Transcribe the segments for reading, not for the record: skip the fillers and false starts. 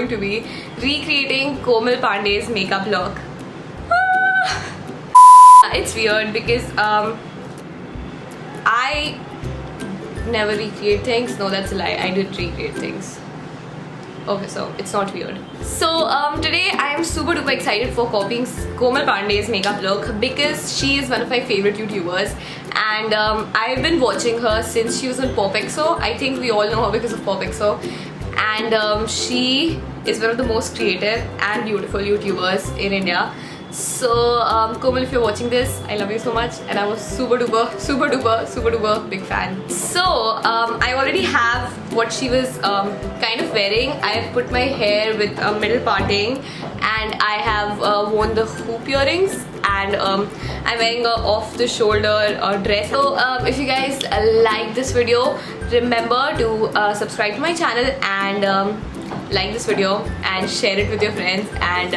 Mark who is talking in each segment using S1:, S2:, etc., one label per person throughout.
S1: going to be recreating Komal Pandey's makeup look. It's weird because I never recreate things. No, that's a lie. I did recreate things. Okay, so it's not weird. So today I am super duper excited for copying Komal Pandey's makeup look because she is one of my favorite YouTubers, and I've been watching her since she was on Popexo. I think we all know her because of Popexo, and she is one of the most creative and beautiful YouTubers in India. So Komal, if you're watching this, I love you so much, and I was super duper big fan. So I already have what she was kind of wearing. I have put my hair with a middle parting, and I have worn the hoop earrings, and I'm wearing a off the shoulder dress. So if you guys like this video, remember to subscribe to my channel and like this video and share it with your friends, and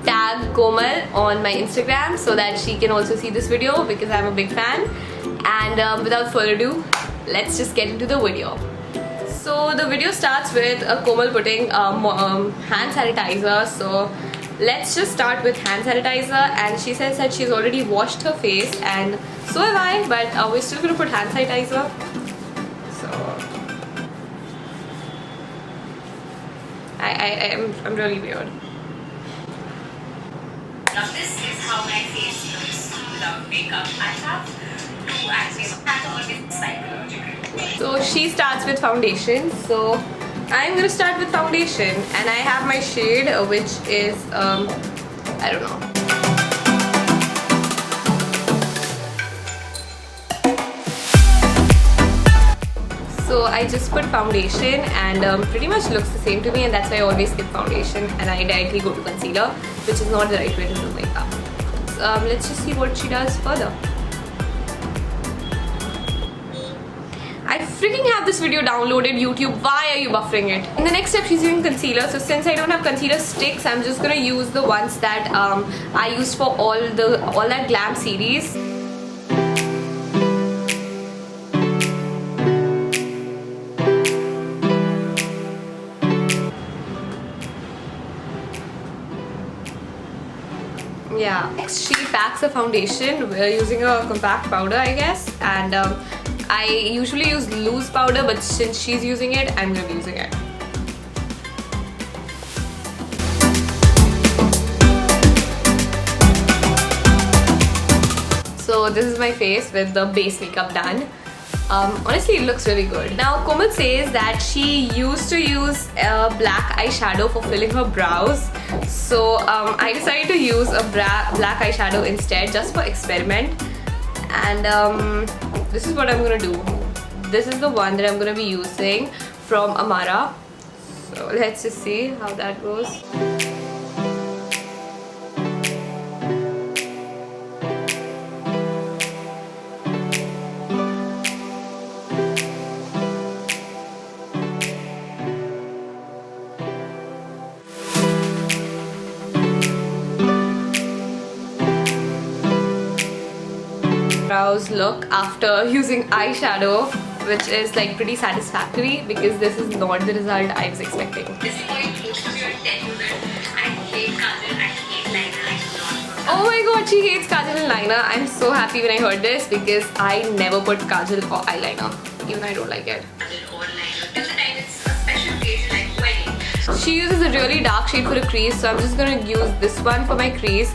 S1: tag Komal on my Instagram so that she can also see this video because I'm a big fan. And without further ado, let's just get into the video. So the video starts with Komal putting hand sanitizer. So let's just start with hand sanitizer, and she says that she's already washed her face, and so have I, but we're still gonna put hand sanitizer. I'm really weird.
S2: Now this is how my face looks without makeup. I have two axes. That's always psychological.
S1: So she starts with foundation. So I'm gonna start with foundation, and I have my shade which is I don't know. So I just put foundation, and pretty much looks the same to me, and that's why I always skip foundation and I directly go to concealer, which is not the right way to do makeup. So, let's just see what she does further. I freaking have this video downloaded. YouTube, why are you buffering it? In the next step, she's using concealer. So since I don't have concealer sticks, I'm just gonna use the ones that I used for all that glam series. Yeah, next she packs a foundation. We're using a compact powder, I guess, and I usually use loose powder, but since she's using it, I'm gonna be using it. So this is my face with the base makeup done. Honestly, it looks really good. Now Komal says that she used to use a black eyeshadow for filling her brows. So I decided to use a black eyeshadow instead, just for experiment. And this is what I'm gonna do. This is the one that I'm gonna be using from Amara. So let's just see how that goes. Brows look after using eyeshadow, which is like pretty satisfactory because this is not the result I was expecting.
S2: This is going close to your 10 minutes. I hate kajal, I hate liner, I do not put.
S1: Oh my god, she hates kajal and liner. I'm so happy when I heard this because I never put kajal or eyeliner, even though I don't like it.
S2: Kajal or liner. Till the time it's a special occasion like wedding.
S1: She uses a really dark shade for a crease, so I'm just gonna use this one for my crease.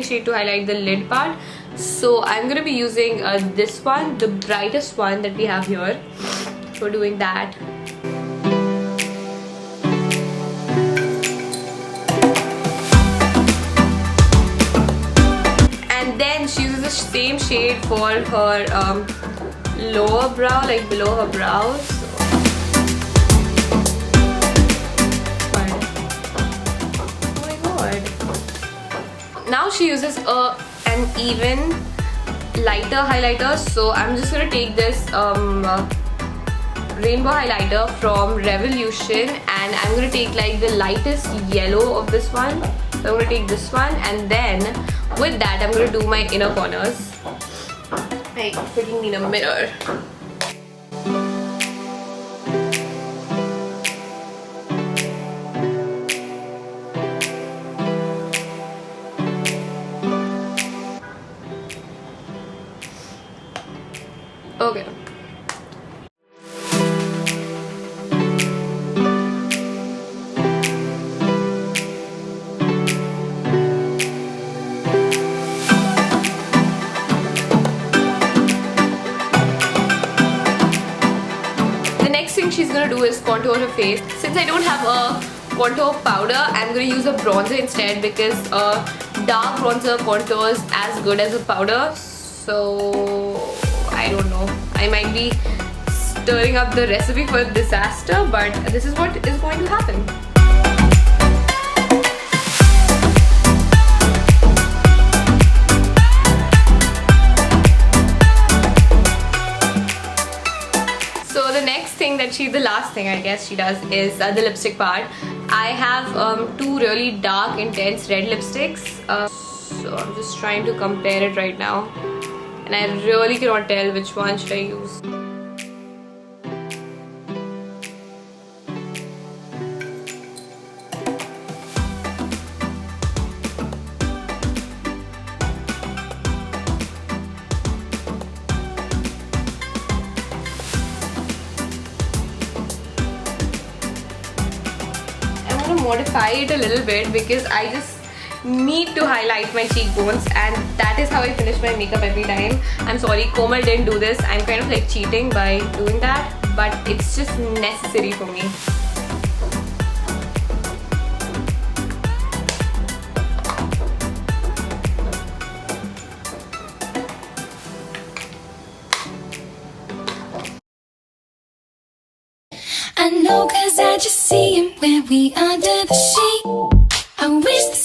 S1: Shade to highlight the lid part. So I'm gonna be using this one, the brightest one that we have here, for doing that. And then she uses the same shade for her lower brow, like below her brows. Now she uses an even lighter highlighter, so I'm just gonna take this rainbow highlighter from Revolution, and I'm gonna take like the lightest yellow of this one. So I'm gonna take this one, and then with that I'm gonna do my inner corners. I freaking need a mirror. Okay. The next thing she's gonna do is contour her face. Since I don't have a contour powder, I'm gonna use a bronzer instead because a dark bronzer contours as good as a powder. So I don't know. I might be stirring up the recipe for disaster, but this is what is going to happen. So the next thing that the last thing I guess she does is the lipstick part. I have two really dark, intense red lipsticks. So I'm just trying to compare it right now. And I really cannot tell which one should I use. I'm gonna modify it a little bit because I just need to highlight my cheekbones, and that is how I finish my makeup every time. I'm sorry, Komal didn't do this. I'm kind of like cheating by doing that, but it's just necessary for me.
S3: I know 'cause I just see him when we under the sheet. I wish the